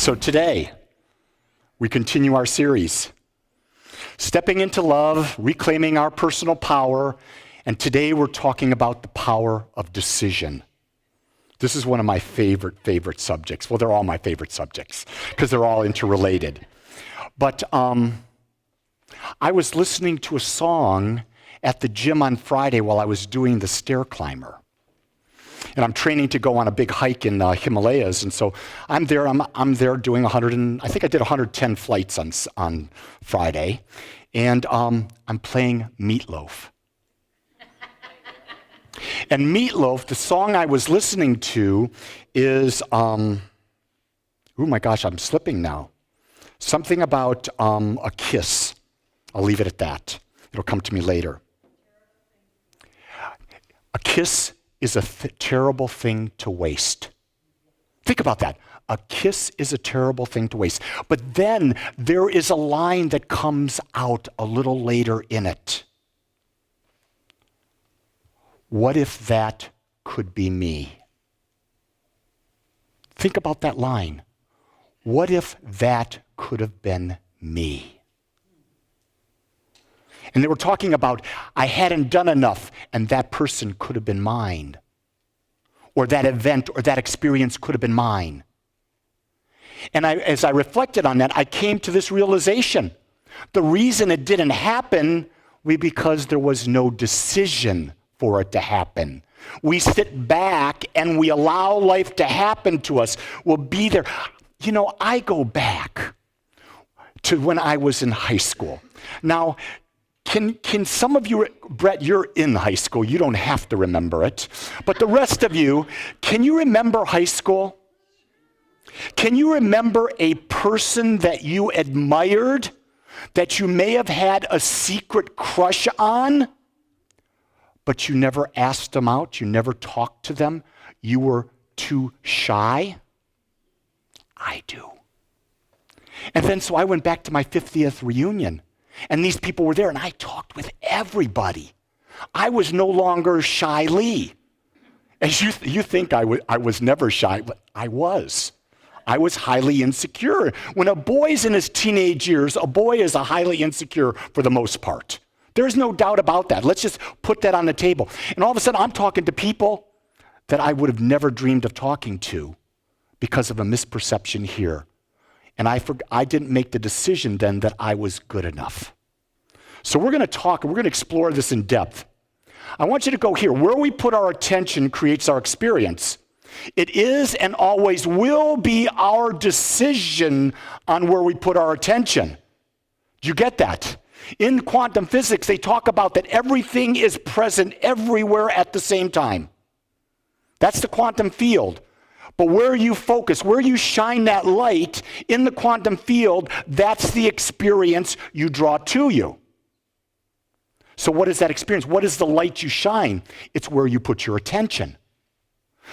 So today, we continue our series, Stepping into Love, Reclaiming Our Personal Power, and today we're talking about the power of decision. This is one of my favorite subjects. Well, they're all my favorite subjects because they're all interrelated. But I was listening to a song at the gym on Friday while I was doing the stair climber. And I'm training to go on a big hike in the Himalayas, and so I'm there doing I think I did 110 flights on Friday, and I'm playing Meatloaf. And Meatloaf, the song I was listening to is, oh my gosh, I'm slipping now. Something about a kiss. I'll leave it at that. It'll come to me later. A kiss is a terrible thing to waste. Think about that. A kiss is a terrible thing to waste. But then there is a line that comes out a little later in it. What if that could be me? Think about that line. What if that could have been me? And they were talking about, I hadn't done enough, and that person could have been mine. Or that event or that experience could have been mine. And as I reflected on that, I came to this realization. The reason it didn't happen was because there was no decision for it to happen. We sit back and we allow life to happen to us. We'll be there. You know, I go back to when I was in high school. Now, Can some of you, Brett, you're in high school, you don't have to remember it, but the rest of you, can you remember high school? Can you remember a person that you admired, that you may have had a secret crush on, but you never asked them out, you never talked to them, you were too shy? I do. And then so I went back to my 50th reunion. And these people were there, and I talked with everybody. I was no longer shy Lee. As you think I was never shy, but I was. I was highly insecure. When a boy's in his teenage years, a boy is a highly insecure for the most part. There's no doubt about that. Let's just put that on the table. And all of a sudden, I'm talking to people that I would have never dreamed of talking to because of a misperception here. And I didn't make the decision then that I was good enough. So we're going to talk, and we're going to explore this in depth. I want you to go here. Where we put our attention creates our experience. It is and always will be our decision on where we put our attention. Do you get that? In quantum physics, they talk about that everything is present everywhere at the same time. That's the quantum field. But where you focus, where you shine that light in the quantum field, that's the experience you draw to you. So what is that experience? What is the light you shine? It's where you put your attention.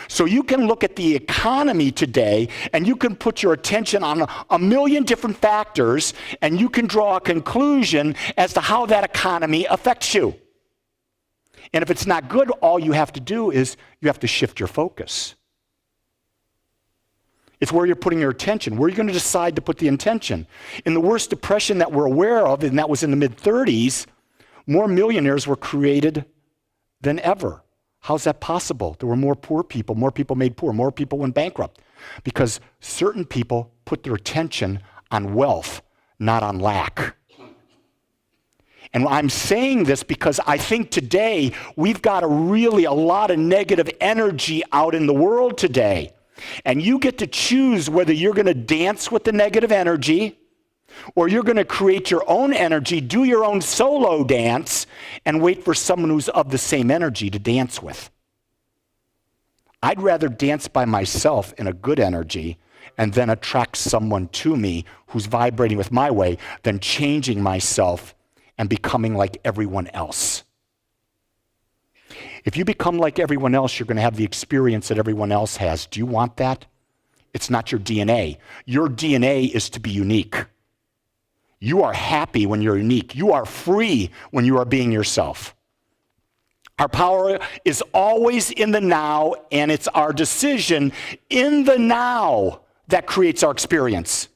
So you can look at the economy today, and you can put your attention on a million different factors, and you can draw a conclusion as to how that economy affects you. And if it's not good, all you have to do is you have to shift your focus. It's where you're putting your attention. Where are you going to decide to put the intention? In the worst depression that we're aware of, and that was in the mid-30s, more millionaires were created than ever. How's that possible? There were more people made poor, more people went bankrupt. Because certain people put their attention on wealth, not on lack. And I'm saying this because I think today we've got a lot of negative energy out in the world today. And you get to choose whether you're going to dance with the negative energy or you're going to create your own energy, do your own solo dance, and wait for someone who's of the same energy to dance with. I'd rather dance by myself in a good energy and then attract someone to me who's vibrating with my way than changing myself and becoming like everyone else. If you become like everyone else, you're going to have the experience that everyone else has. Do you want that? It's not your DNA. Your DNA is to be unique. You are happy when you're unique. You are free when you are being yourself. Our power is always in the now, and it's our decision in the now that creates our experience.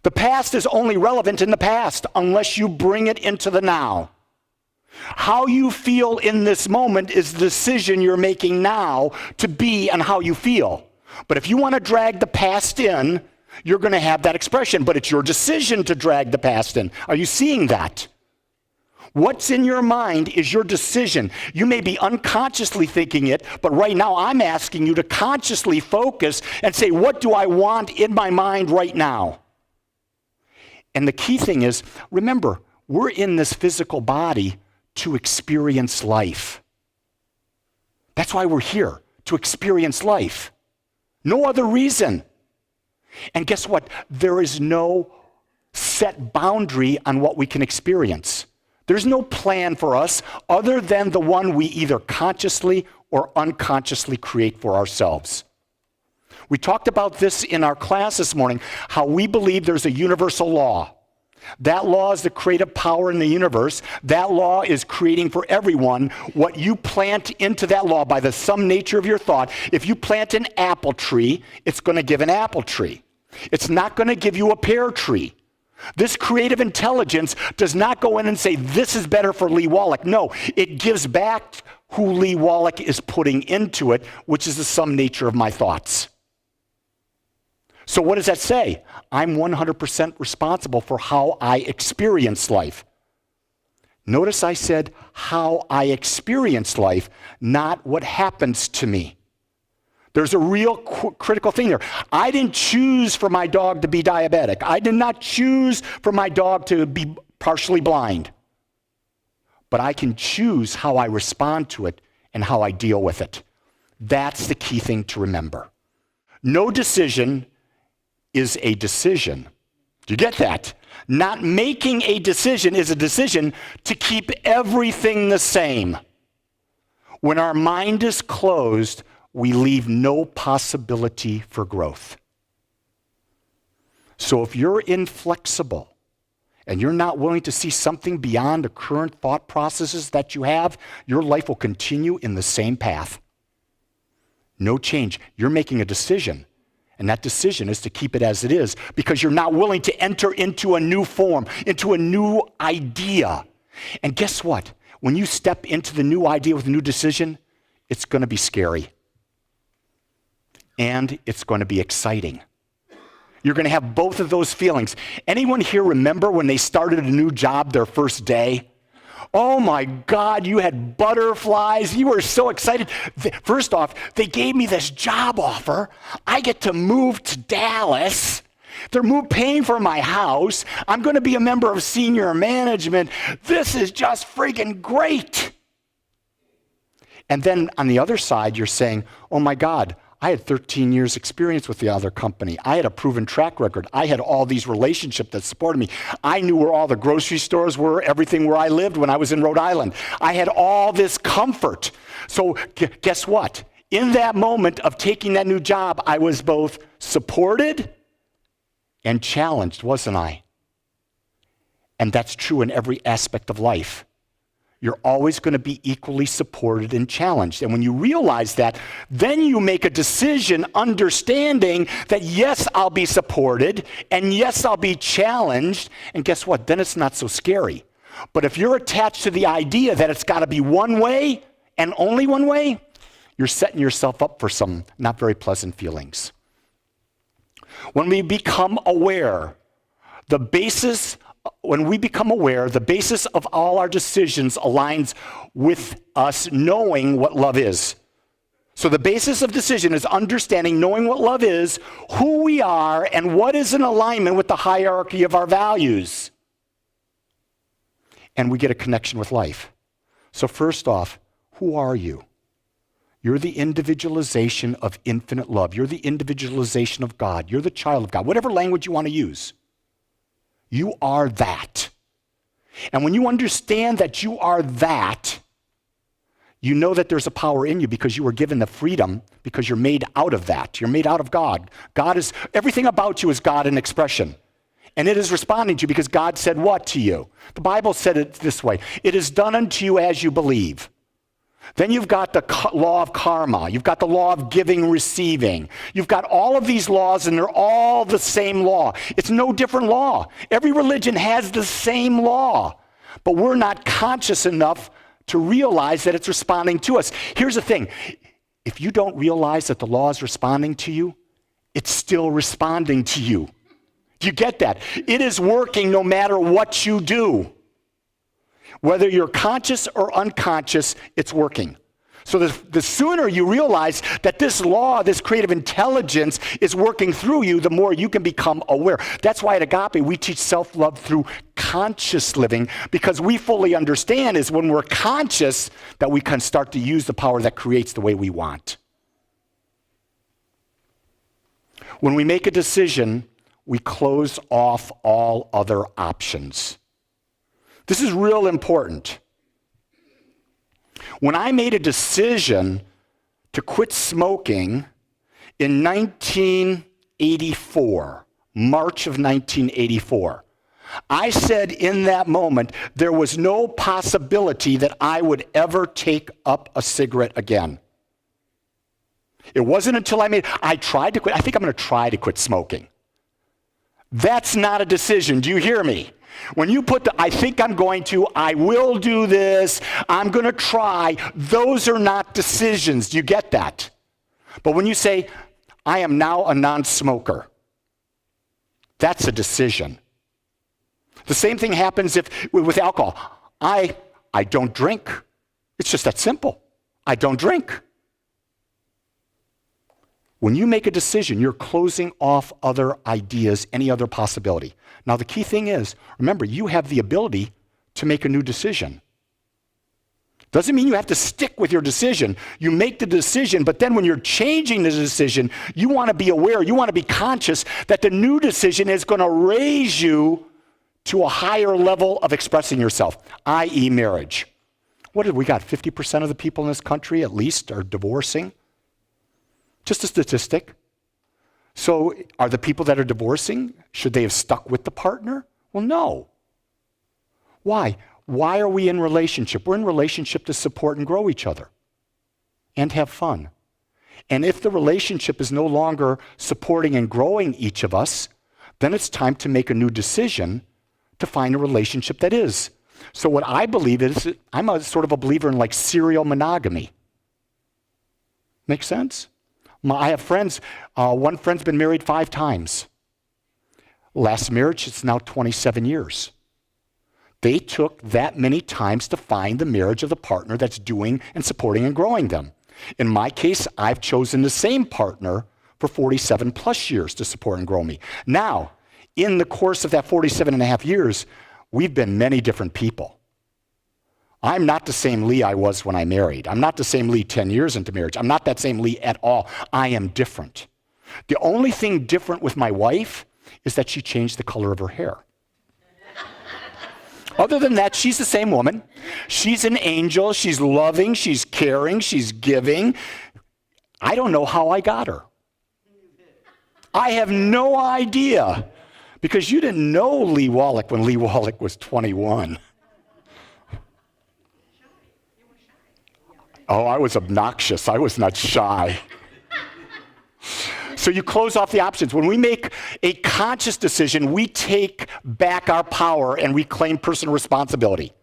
The past is only relevant in the past unless you bring it into the now. How you feel in this moment is the decision you're making now to be and how you feel. But if you want to drag the past in, you're going to have that expression, but it's your decision to drag the past in. Are you seeing that? What's in your mind is your decision. You may be unconsciously thinking it, but right now I'm asking you to consciously focus and say, what do I want in my mind right now? And the key thing is, remember, we're in this physical body to experience life. That's why we're here, to experience life. No other reason. And guess what? There is no set boundary on what we can experience. There's no plan for us other than the one we either consciously or unconsciously create for ourselves. We talked about this in our class this morning, how we believe there's a universal law. That law is the creative power in the universe. That law is creating for everyone what you plant into that law by the sum nature of your thought. If you plant an apple tree, it's going to give an apple tree. It's not going to give you a pear tree. This creative intelligence does not go in and say, this is better for Lee Wolak. No, it gives back who Lee Wolak is putting into it, which is the sum nature of my thoughts. So what does that say? I'm 100% responsible for how I experience life. Notice I said how I experience life, not what happens to me. There's a real critical thing there. I didn't choose for my dog to be diabetic. I did not choose for my dog to be partially blind. But I can choose how I respond to it and how I deal with it. That's the key thing to remember. No decision is a decision. Do you get that? Not making a decision is a decision to keep everything the same. When our mind is closed, we leave no possibility for growth. So if you're inflexible and you're not willing to see something beyond the current thought processes that you have, your life will continue in the same path. No change. You're making a decision. And that decision is to keep it as it is because you're not willing to enter into a new form, into a new idea. And guess what? When you step into the new idea with a new decision, it's going to be scary. And it's going to be exciting. You're going to have both of those feelings. Anyone here remember when they started a new job their first day? Oh my God, you had butterflies. You were so excited. First off, they gave me this job offer. I get to move to Dallas. They're paying for my house. I'm going to be a member of senior management. This is just freaking great. And then on the other side, you're saying, oh my God, I had 13 years experience with the other company. I had a proven track record. I had all these relationships that supported me. I knew where all the grocery stores were, everything where I lived when I was in Rhode Island. I had all this comfort. So guess what? In that moment of taking that new job, I was both supported and challenged, wasn't I? And that's true in every aspect of life. You're always going to be equally supported and challenged. And when you realize that, then you make a decision understanding that yes, I'll be supported, and yes, I'll be challenged. And guess what? Then it's not so scary. But if you're attached to the idea that it's got to be one way and only one way, you're setting yourself up for some not very pleasant feelings. When we become aware, the basis of all our decisions aligns with us knowing what love is. So the basis of decision is understanding, knowing what love is, who we are, and what is in alignment with the hierarchy of our values. And we get a connection with life. So first off, who are you? You're the individualization of infinite love. You're the individualization of God. You're the child of God. Whatever language you want to use. You are that. And when you understand that you are that, you know that there's a power in you because you were given the freedom because you're made out of that. You're made out of God. Everything about you is God in expression. And it is responding to you because God said what to you? The Bible said it this way, it is done unto you as you believe. Then you've got the law of karma. You've got the law of giving, receiving. You've got all of these laws, and they're all the same law. It's no different law. Every religion has the same law, but we're not conscious enough to realize that it's responding to us. Here's the thing. If you don't realize that the law is responding to you, it's still responding to you. Do you get that? It is working no matter what you do. Whether you're conscious or unconscious, it's working. So the sooner you realize that this law, this creative intelligence is working through you, the more you can become aware. That's why at Agape we teach self-love through conscious living, because we fully understand is when we're conscious that we can start to use the power that creates the way we want. When we make a decision, we close off all other options. This is real important. When I made a decision to quit smoking in 1984, March of 1984, I said in that moment there was no possibility that I would ever take up a cigarette again. It wasn't until I tried to quit. I think I'm going to try to quit smoking. That's not a decision. Do you hear me? When you put I think I'm going to, I will do this, I'm going to try, those are not decisions. Do you get that? But when you say, I am now a non-smoker, that's a decision. The same thing happens with alcohol. I don't drink. It's just that simple. I don't drink. When you make a decision, you're closing off other ideas, any other possibility. Now, the key thing is, remember, you have the ability to make a new decision. Doesn't mean you have to stick with your decision. You make the decision, but then when you're changing the decision, you want to be aware, you want to be conscious that the new decision is going to raise you to a higher level of expressing yourself, i.e. marriage. What have we got? 50% of the people in this country, at least, are divorcing? Just a statistic. So are the people that are divorcing, should they have stuck with the partner? Well, no. Why? Why are we in relationship? We're in relationship to support and grow each other and have fun. And if the relationship is no longer supporting and growing each of us, then it's time to make a new decision to find a relationship that is. So what I believe is, I'm a sort of a believer in like serial monogamy. Make sense? I have friends, one friend's been married 5 times. Last marriage, it's now 27 years. They took that many times to find the marriage of the partner that's doing and supporting and growing them. In my case, I've chosen the same partner for 47 plus years to support and grow me. Now, in the course of that 47 and a half years, we've been many different people. I'm not the same Lee I was when I married. I'm not the same Lee 10 years into marriage. I'm not that same Lee at all. I am different. The only thing different with my wife is that she changed the color of her hair. Other than that, she's the same woman. She's an angel. She's loving. She's caring. She's giving. I don't know how I got her. I have no idea, because you didn't know Lee Wolak when Lee Wolak was 21. Oh, I was obnoxious. I was not shy. So you close off the options. When we make a conscious decision, we take back our power and reclaim personal responsibility.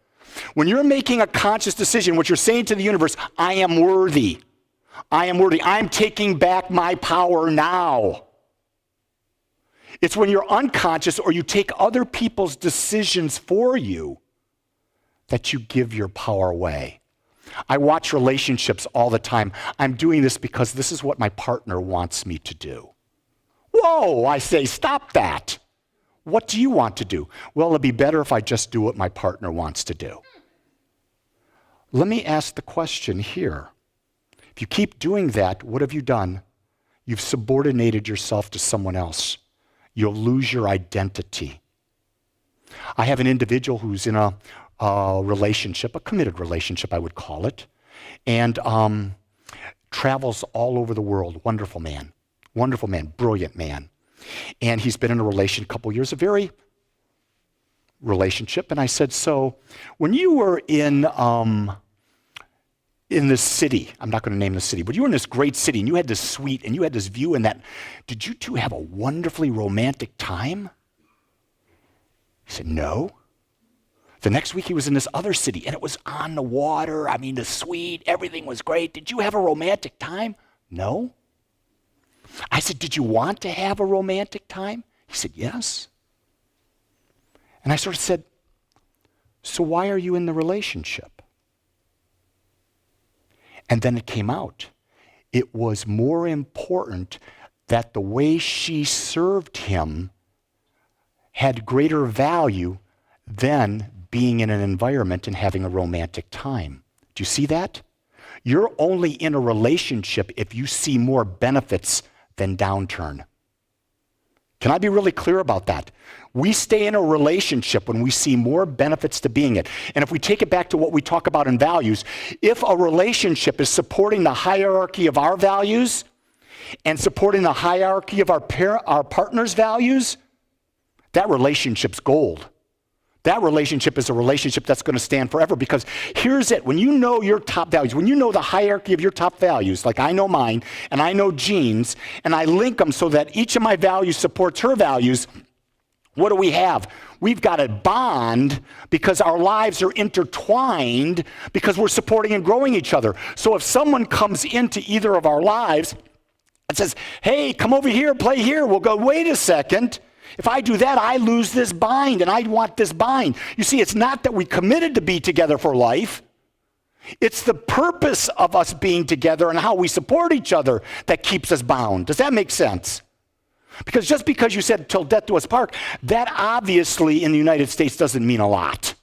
When you're making a conscious decision, what you're saying to the universe, I am worthy. I am worthy. I'm taking back my power now. It's when you're unconscious or you take other people's decisions for you that you give your power away. I watch relationships all the time. I'm doing this because this is what my partner wants me to do. Whoa, I say, stop that. What do you want to do? Well, it'd be better if I just do what my partner wants to do. Let me ask the question here. If you keep doing that, what have you done? You've subordinated yourself to someone else. You'll lose your identity. I have an individual who's in a relationship, a committed relationship, I would call it, and travels all over the world. Wonderful man, brilliant man. And he's been in a couple years, a very relationship. And I said, so when you were in in this city. I'm not going to name the city, but you were in this great city and you had this suite and you had this view and that. Did you two have a wonderfully romantic time? He said, no. The next week he was in this other city and it was on the water. I mean, the suite, everything was great. Did you have a romantic time? No. I said, did you want to have a romantic time? He said, yes. And I sort of said, so why are you in the relationship? And then it came out. It was more important that the way she served him had greater value than being in an environment and having a romantic time. Do you see that? You're only in a relationship if you see more benefits than downturn. Can I be really clear about that? We stay in a relationship when we see more benefits to being it. And if we take it back to what we talk about in values, if a relationship is supporting the hierarchy of our values and supporting the hierarchy of our partner's values, that relationship's gold. That relationship is a relationship that's going to stand forever, because here's it. When you know your top values, when you know the hierarchy of your top values, like I know mine and I know Jean's, and I link them so that each of my values supports her values, what do we have? We've got a bond because our lives are intertwined because we're supporting and growing each other. So if someone comes into either of our lives and says, hey, come over here, play here, we'll go, wait a second. If I do that, I lose this bind, and I want this bind. You see, it's not that we committed to be together for life. It's the purpose of us being together and how we support each other that keeps us bound. Does that make sense? Because just because you said till death do us part, that obviously in the United States doesn't mean a lot,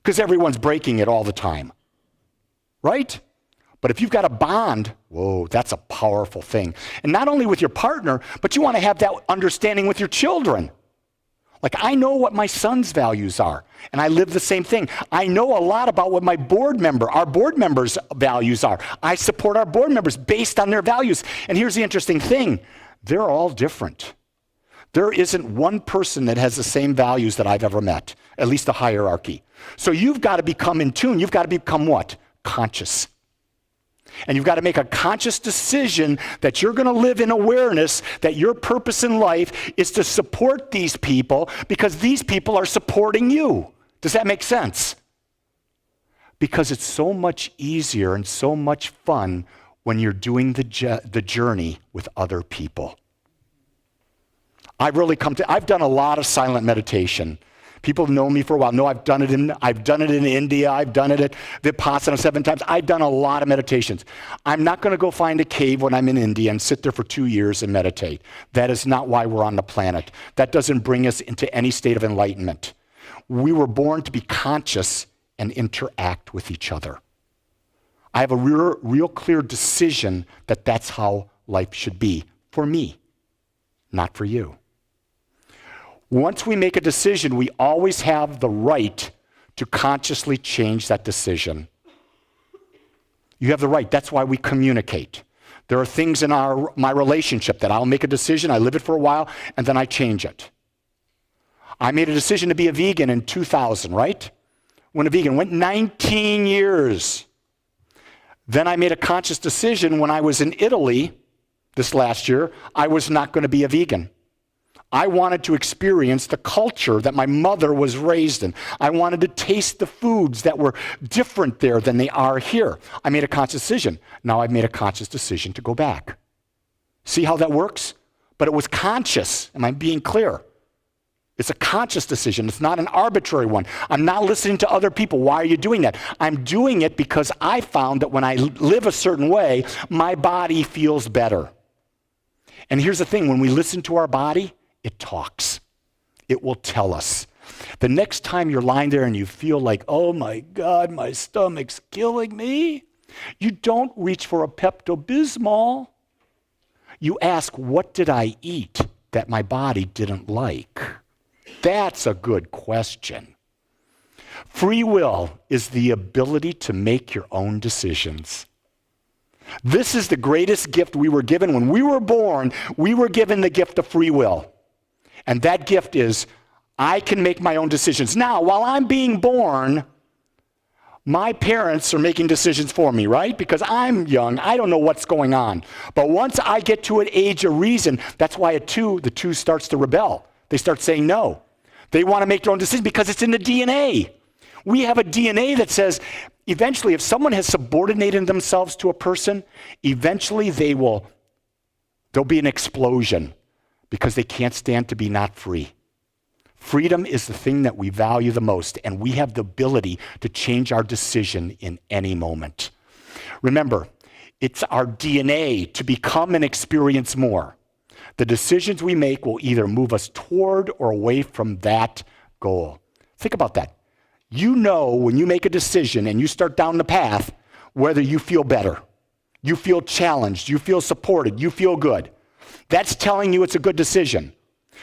because everyone's breaking it all the time, right? But if you've got a bond, whoa, that's a powerful thing. And not only with your partner, but you want to have that understanding with your children. Like, I know what my son's values are, and I live the same thing. I know a lot about what our board members' values are. I support our board members based on their values. And here's the interesting thing. They're all different. There isn't one person that has the same values that I've ever met, at least a hierarchy. So you've got to become in tune. You've got to become what? Conscious. And you've got to make a conscious decision that you're going to live in awareness that your purpose in life is to support these people because these people are supporting you. Does that make sense? Because it's so much easier and so much fun when you're doing the journey with other people. I've done a lot of silent meditation. People know me for a while. No, I've done it in India. I've done it at Vipassana 7 times. I've done a lot of meditations. I'm not going to go find a cave when I'm in India and sit there for 2 years and meditate. That is not why we're on the planet. That doesn't bring us into any state of enlightenment. We were born to be conscious and interact with each other. I have a real clear decision that that's how life should be for me, not for you. Once we make a decision, we always have the right to consciously change that decision. You have the right. That's why we communicate. There are things in my relationship that I'll make a decision, I live it for a while, and then I change it. I made a decision to be a vegan in 2000, right? Went vegan, went 19 years. Then I made a conscious decision when I was in Italy this last year, I was not going to be a vegan. I wanted to experience the culture that my mother was raised in. I wanted to taste the foods that were different there than they are here. I made a conscious decision. Now I've made a conscious decision to go back. See how that works? But it was conscious. Am I being clear? It's a conscious decision. It's not an arbitrary one. I'm not listening to other people. Why are you doing that? I'm doing it because I found that when I live a certain way, my body feels better. And here's the thing. When we listen to our body, it talks. It will tell us. The next time you're lying there and you feel like, oh my God, my stomach's killing me, you don't reach for a Pepto-Bismol. You ask, what did I eat that my body didn't like? That's a good question. Free will is the ability to make your own decisions. This is the greatest gift we were given. When we were born, we were given the gift of free will. And that gift is, I can make my own decisions. Now, while I'm being born, My parents are making decisions for me, right? Because I'm young. I don't know what's going on. But once I get to an age of reason, that's why at 2, the 2 starts to rebel. They start saying no. They want to make their own decisions because it's in the DNA. We have a DNA that says eventually if someone has subordinated themselves to a person, eventually there'll be an explosion because they can't stand to be not free. Freedom is the thing that we value the most, and we have the ability to change our decision in any moment. Remember, it's our DNA to become and experience more. The decisions we make will either move us toward or away from that goal. Think about that. You know when you make a decision and you start down the path, whether you feel better, you feel challenged, you feel supported, you feel good. That's telling you it's a good decision.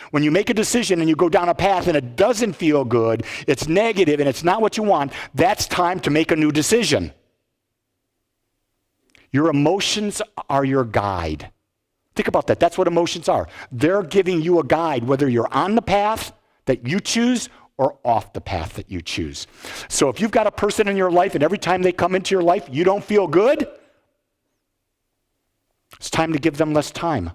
When you make a decision and you go down a path and it doesn't feel good, it's negative and it's not what you want, that's time to make a new decision. Your emotions are your guide. Think about that. That's what emotions are. They're giving you a guide, whether you're on the path that you choose or off the path that you choose. So if you've got a person in your life and every time they come into your life, you don't feel good, it's time to give them less time.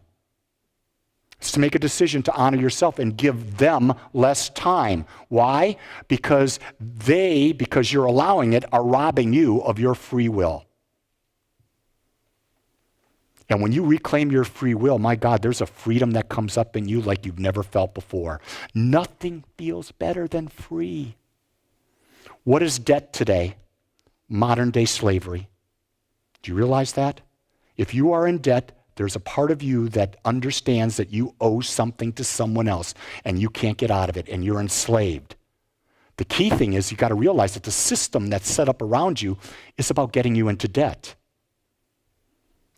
It's to make a decision to honor yourself and give them less time. Why? Because you're allowing it, are robbing you of your free will. And when you reclaim your free will, my God, there's a freedom that comes up in you like you've never felt before. Nothing feels better than free. What is debt today? Modern day slavery. Do you realize that? If you are in debt, there's a part of you that understands that you owe something to someone else and you can't get out of it and you're enslaved. The key thing is you got to realize that the system that's set up around you is about getting you into debt.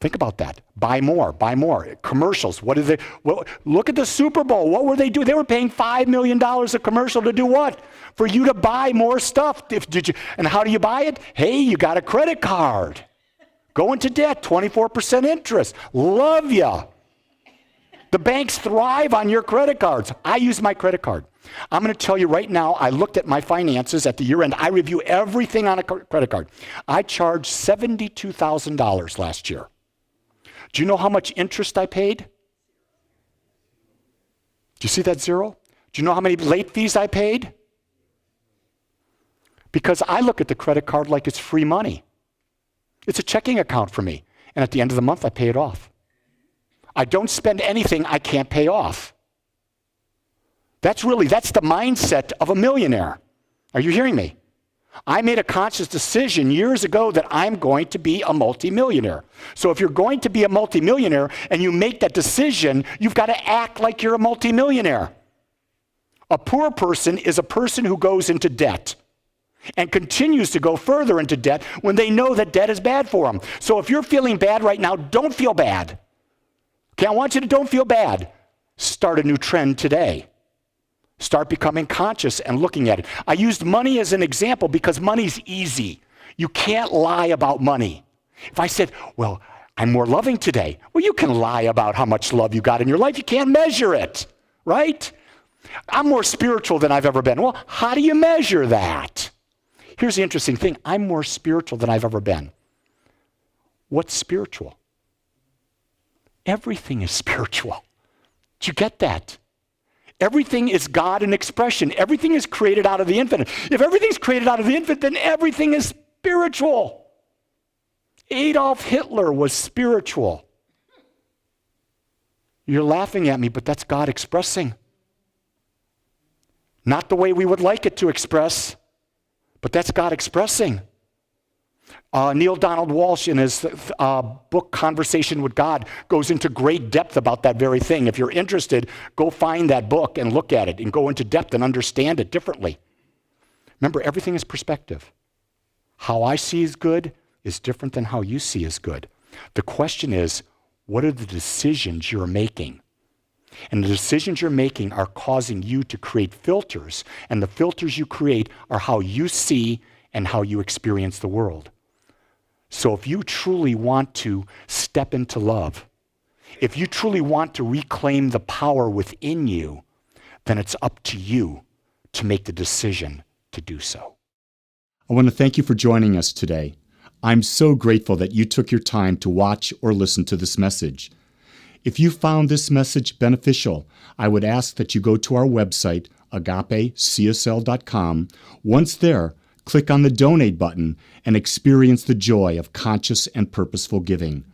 Think about that. Buy more, buy more. Commercials, look at the Super Bowl. What were they doing? They were paying $5 million a commercial to do what? For you to buy more stuff. And how do you buy it? Hey, you got a credit card. Go into debt, 24% interest. Love ya. The banks thrive on your credit cards. I use my credit card. I'm going to tell you right now, I looked at my finances at the year end. I review everything on a credit card. I charged $72,000 last year. Do you know how much interest I paid? Do you see that zero? Do you know how many late fees I paid? Because I look at the credit card like it's free money. It's a checking account for me. And at the end of the month, I pay it off. I don't spend anything I can't pay off. That's the mindset of a millionaire. Are you hearing me? I made a conscious decision years ago that I'm going to be a multimillionaire. So if you're going to be a multimillionaire and you make that decision, you've got to act like you're a multimillionaire. A poor person is a person who goes into debt and continues to go further into debt when they know that debt is bad for them. So if you're feeling bad right now, don't feel bad. Okay, I want you to don't feel bad. Start a new trend today. Start becoming conscious and looking at it. I used money as an example because money's easy. You can't lie about money. If I said, well, I'm more loving today. Well, you can lie about how much love you got in your life. You can't measure it, right? I'm more spiritual than I've ever been. Well, how do you measure that? Here's the interesting thing. I'm more spiritual than I've ever been. What's spiritual? Everything is spiritual. Did you get that? Everything is God in expression. Everything is created out of the infinite. If everything's created out of the infinite, then everything is spiritual. Adolf Hitler was spiritual. You're laughing at me, but that's God expressing. Not the way we would like it to express, but that's God expressing. Neil Donald Walsh, in his book, Conversation with God, goes into great depth about that very thing. If you're interested, go find that book and look at it and go into depth and understand it differently. Remember, everything is perspective. How I see is good is different than how you see is good. The question is, what are the decisions you're making? And the decisions you're making are causing you to create filters, and the filters you create are how you see and how you experience the world. So if you truly want to step into love, if you truly want to reclaim the power within you, then it's up to you to make the decision to do so. I want to thank you for joining us today. I'm so grateful that you took your time to watch or listen to this message. If you found this message beneficial, I would ask that you go to our website, agapecsl.com. Once there, click on the donate button and experience the joy of conscious and purposeful giving.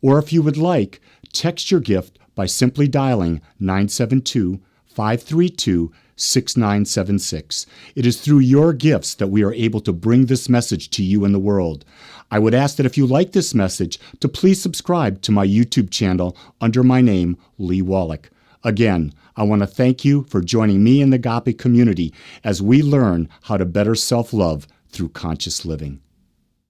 Or if you would like, text your gift by simply dialing 972-532-6976. It is through your gifts that we are able to bring this message to you in the world. I would ask that if you like this message, to please subscribe to my YouTube channel under my name, Lee Wolak. Again, I want to thank you for joining me in the Agape community as we learn how to better self-love through conscious living.